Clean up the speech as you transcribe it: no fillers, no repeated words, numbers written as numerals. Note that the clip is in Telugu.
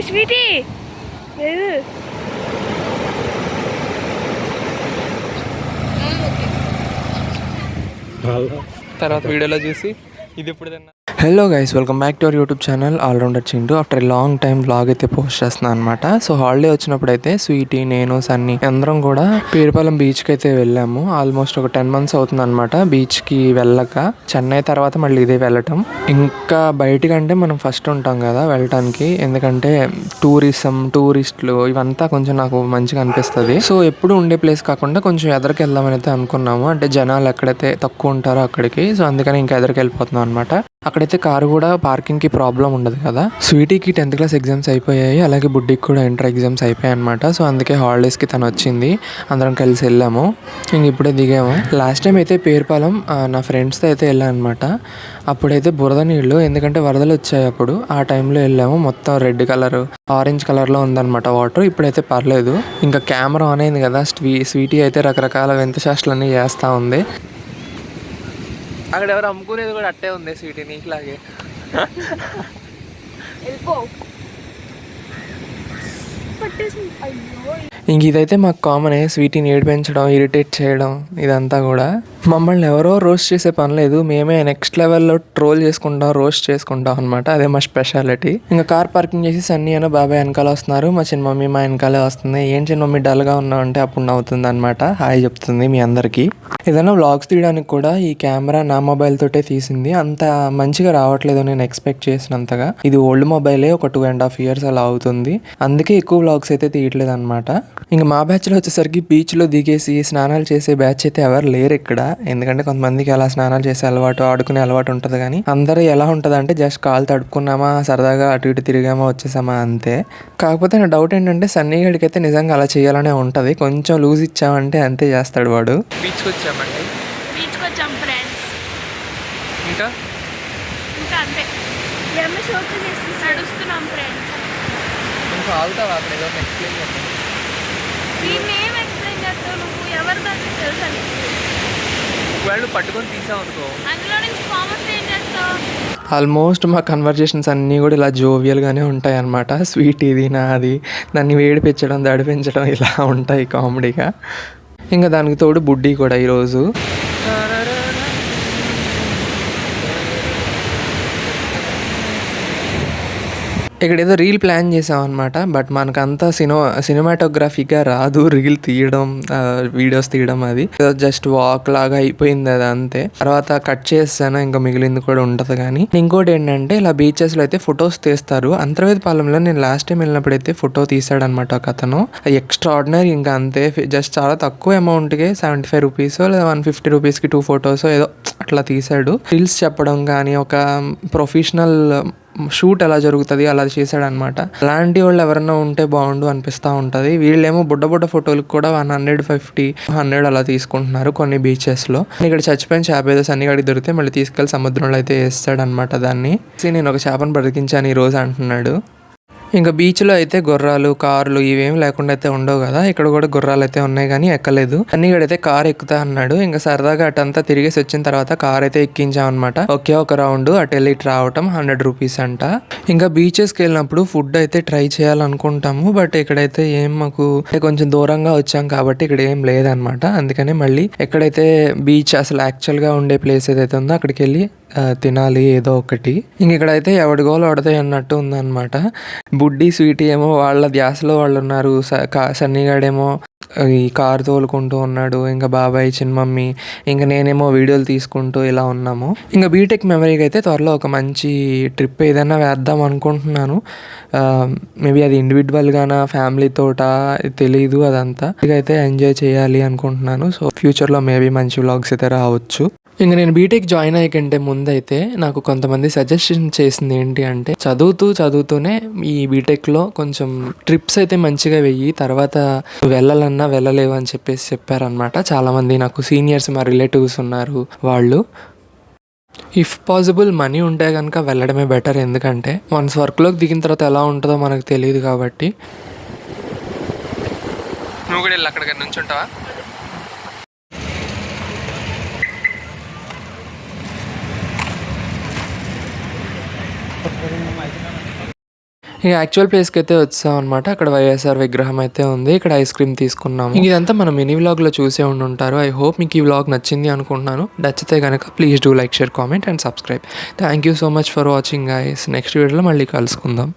స్వీటీ లేదు. తర్వాత వీడియోలో చూసి ఇది ఇప్పుడు తిన్నా. Hello guys, welcome back to our YouTube channel all rounder Chintu. After long time vlog అయితే పోస్ట్ చేస్తున్నాను అనమాట. సో హాలిడే వచ్చినప్పుడు అయితే స్వీటీ, నేను, సన్నీ అందరం కూడా పేరుపాలెం బీచ్కి అయితే వెళ్ళాము. ఆల్మోస్ట్ ఒక 10 months అవుతుంది అనమాట బీచ్కి వెళ్ళక. చెన్నై తర్వాత మళ్ళీ ఇదే వెళ్ళటం. ఇంకా బయటికంటే మనం ఫస్ట్ ఉంటాం కదా వెళ్ళటానికి, ఎందుకంటే టూరిస్టులు ఇవంతా కొంచెం నాకు మంచిగా అనిపిస్తుంది. సో ఎప్పుడు ఉండే ప్లేస్ కాకుండా కొంచెం ఎదరికి వెళ్దామని అయితే అనుకున్నాము. అంటే జనాలు ఎక్కడైతే తక్కువ ఉంటారో అక్కడికి. సో అందుకని ఇంకా ఎదరికి వెళ్ళిపోతున్నాం అనమాట. అక్కడైతే కారు కూడా పార్కింగ్కి ప్రాబ్లం ఉండదు కదా. స్వీటీకి 10th class ఎగ్జామ్స్ అయిపోయాయి, అలాగే బుడ్డికి కూడా ఇంటర్ ఎగ్జామ్స్ అయిపోయాయి అనమాట. సో అందుకే హాలిడేస్కి తను వచ్చింది, అందరం కలిసి వెళ్ళాము. ఇంక ఇప్పుడే దిగాము. లాస్ట్ టైం అయితే పేరుపాలెం నా ఫ్రెండ్స్తో అయితే వెళ్ళాను అనమాట. అప్పుడైతే బురద నీళ్ళు, ఎందుకంటే వరదలు వచ్చాయి అప్పుడు. ఆ టైంలో వెళ్ళాము. మొత్తం రెడ్ కలర్, ఆరెంజ్ కలర్లో ఉందన్నమాట వాటర్. ఇప్పుడైతే పర్లేదు. ఇంకా కెమెరా ఆన్ అయింది కదా. స్వీటీ అయితే రకరకాల వింత చేష్టలన్నీ చేస్తూ ఉంది. అక్కడ ఎవరు అమ్ముకునేది కూడా అట్టే ఉంది స్వీటీ, నీకులాగే. ఇంక ఇదైతే మాకు కామనే, స్వీటీని ఏడిపించడం, ఇరిటేట్ చేయడం ఇదంతా కూడా. మమ్మల్ని ఎవరో రోస్ట్ చేసే పని లేదు, మేమే నెక్స్ట్ లెవెల్లో ట్రోల్ చేసుకుంటాం, రోస్ట్ చేసుకుంటాం అనమాట. అదే మా స్పెషాలిటీ. ఇంకా కార్ పార్కింగ్ చేసి సన్నీ అని బాబాయ్ వెనకాల వస్తున్నారు, మా చిన్న మమ్మీ మా వెనకాలే వస్తుంది. ఏం చిన్న మమ్మీ డల్గా ఉన్నావు అంటే అప్పుడు నవ్వుతుంది అనమాట, హాయ్ చెప్తుంది మీ అందరికీ. ఏదైనా వ్లాగ్స్ తీయడానికి కూడా ఈ కెమెరా నా మొబైల్ తోటే తీసింది. అంత మంచిగా రావట్లేదు నేను ఎక్స్పెక్ట్ చేసినంతగా. ఇది ఓల్డ్ మొబైలే, ఒక 2.5 years అలా అవుతుంది. అందుకే ఎక్కువ వ్లాగ్స్ అయితే తీయట్లేదు అనమాట. ఇంకా మా బ్యాచ్లో వచ్చేసరికి బీచ్లో దిగేసి స్నానాలు చేసే బ్యాచ్ అయితే ఎవరు లేరు ఇక్కడ. ఎందుకంటే కొంతమందికి అలా స్నానాలు చేసే అలవాటు, ఆడుకునే అలవాటు ఉంటుంది. కానీ అందరూ ఎలా ఉంటుంది అంటే జస్ట్ కాలు తడుపుకున్నామా, సరదాగా అటు ఇటు తిరిగామా, వచ్చేసామా అంతే. కాకపోతే నా డౌట్ ఏంటంటే సన్నీ గడికి అయితే నిజంగా అలా చేయాలనే ఉంటుంది. కొంచెం లూజ్ ఇచ్చామంటే అంతే చేస్తాడు వాడు. బీచ్కి వచ్చామండి, బీచ్కి వచ్చాం ఫ్రెండ్స్. ఇంకా అంతే నడుస్తున్నాం ఫ్రెండ్స్. కొంచెం ఆగుతావా, అక్కడ ఏదో ఎక్స్ప్లెయిన్ చేస్తాను. దీన్ని ఏం ఎక్స్ప్లెయిన్ చేస్తావు నువ్వు? ఎవరి దాన్ని తెలుసా నీకు? వాళ్ళు పట్టుకొని తీసావు అనుకో, అందులో నుంచి కామెంట్స్ ఏం చేస్తావు? ఆల్మోస్ట్ మా కన్వర్జేషన్స్ అన్నీ కూడా ఇలా జోవియల్గానే ఉంటాయి అన్నమాట. స్వీట్ ఇది నాది, దాన్ని వేడిపించడం, దడిపించడం ఇలా ఉంటాయి కామెడీగా. ఇంకా దానికి తోడు బుడ్డి కూడా ఈరోజు. ఇక్కడ ఏదో రీల్ ప్లాన్ చేసాం అనమాట. బట్ మనకంతా సినిమాటోగ్రఫీగా రాదు రీల్ తీయడం, వీడియోస్ తీయడం. అది జస్ట్ వాక్ లాగా అయిపోయింది అది అంతే. తర్వాత కట్ చేస్తాను, ఇంకా మిగిలింది కూడా ఉంటుంది. కానీ ఇంకోటి ఏంటంటే ఇలా బీచెస్లో అయితే ఫొటోస్ తీస్తారు. అంతర్వేదపాలెంలో నేను లాస్ట్ టైం వెళ్ళినప్పుడు అయితే ఫోటో తీసాడనమాట ఒక అతను. ఎక్స్ట్రా ఆర్డినరీ, ఇంకా అంతే. జస్ట్ చాలా తక్కువ అమౌంట్కి 75 rupees లేదా 150 rupeesకి 2 photos ఏదో అట్లా తీసాడు. రీల్స్ చెప్పడం కానీ, ఒక ప్రొఫెషనల్ షూట్ ఎలా జరుగుతుంది అలా చేశాడనమాట. అలాంటి వాళ్ళు ఎవరన్నా ఉంటే బాగుండు అనిపిస్తూ ఉంటుంది. వీళ్ళేమో బుడ్డ ఫోటోలకు కూడా 150, 100 అలా తీసుకుంటున్నారు కొన్ని బీచెస్లో. ఇక్కడ చచ్చిపోయిన చేప ఏదో సన్నిగాడికి దొరికితే మళ్ళీ తీసుకెళ్ళి సముద్రంలో అయితే వేస్తాడనమాట. దాన్ని నేను ఒక చేపను బ్రతికించాను ఈరోజు అంటున్నాడు. ఇంకా బీచ్లో అయితే గుర్రాలు, కార్లు ఇవేం లేకుండా అయితే ఉండవు కదా. ఇక్కడ కూడా గుర్రాలు అయితే ఉన్నాయి కానీ ఎక్కలేదు. అన్నిగడైతే కార్ ఎక్కుతా అన్నాడు. ఇంకా సరదాగా అటంతా తిరిగేసి వచ్చిన తర్వాత కార్ అయితే ఎక్కించాం అనమాట. ఒకే ఒక రౌండ్ అటు వెళ్ళి ఇటు రావటం 100 rupees అంట. ఇంకా బీచెస్కి వెళ్ళినప్పుడు ఫుడ్ అయితే ట్రై చేయాలనుకుంటాము. బట్ ఇక్కడైతే ఏం మాకు కొంచెం దూరంగా వచ్చాం కాబట్టి ఇక్కడ ఏం లేదనమాట. అందుకనే మళ్ళీ ఎక్కడైతే బీచ్ అసలు యాక్చువల్గా ఉండే ప్లేస్ ఏదైతే ఉందో అక్కడికి వెళ్ళి తినాలి ఏదో ఒకటి. ఇంక ఇక్కడైతే ఎవడి గోలు ఆడతాయి అన్నట్టు ఉందన్నమాట. బుడ్డి, స్వీటీ ఏమో వాళ్ళ ధ్యాసలో వాళ్ళు ఉన్నారు. సన్నీగాడేమో ఈ కారు తోలుకుంటూ ఉన్నాడు. ఇంకా బాబాయ్, చిన్న మమ్మీ, ఇంకా నేనేమో వీడియోలు తీసుకుంటూ ఇలా ఉన్నాము. ఇంకా బీటెక్ మెమరీకి అయితే త్వరలో ఒక మంచి ట్రిప్ ఏదైనా వేద్దాం అనుకుంటున్నాను. మేబీ అది ఇండివిజువల్గానా, ఫ్యామిలీతోట తెలీదు. అదంతా ఇకైతే ఎంజాయ్ చేయాలి అనుకుంటున్నాను. సో ఫ్యూచర్లో మేబీ మంచి వ్లాగ్స్ అయితే రావచ్చు. ఇంక నేను బీటెక్ జాయిన్ అయ్యకంటే ముందైతే నాకు కొంతమంది సజెషన్ చేసింది ఏంటి అంటే, చదువుతూనే ఈ బీటెక్లో కొంచెం ట్రిప్స్ అయితే మంచిగా వెయ్యి, తర్వాత వెళ్ళాలన్నా వెళ్ళలేవు అని చెప్పారనమాట. చాలామంది నాకు సీనియర్స్, మా రిలేటివ్స్ ఉన్నారు. వాళ్ళు ఇఫ్ పాసిబుల్ మనీ ఉంటే కనుక వెళ్ళడమే బెటర్. ఎందుకంటే వన్స్ వర్క్లోకి దిగిన తర్వాత ఎలా ఉంటుందో మనకు తెలియదు కాబట్టి. నువ్వు కూడా వెళ్ళి అక్కడికి నుంచి ఉంటావా? ఇక యాక్చువల్ ప్లేస్కి అయితే వచ్చాం అనమాట. అక్కడ వైఎస్ఆర్ విగ్రహం అయితే ఉంది. ఇక్కడ ఐస్ క్రీమ్ తీసుకున్నాము. ఇదంతా మనం మినీ వ్లాగ్లో చూసే ఉండుంటారు. ఐ హోప్ మీకు ఈ వ్లాగ్ నచ్చింది అనుకుంటున్నాను. నచ్చితే కనుక please do like, share, comment and subscribe. Thank you so much for watching guys. Next వీడియోలో మళ్ళీ కలుసుకుందాం.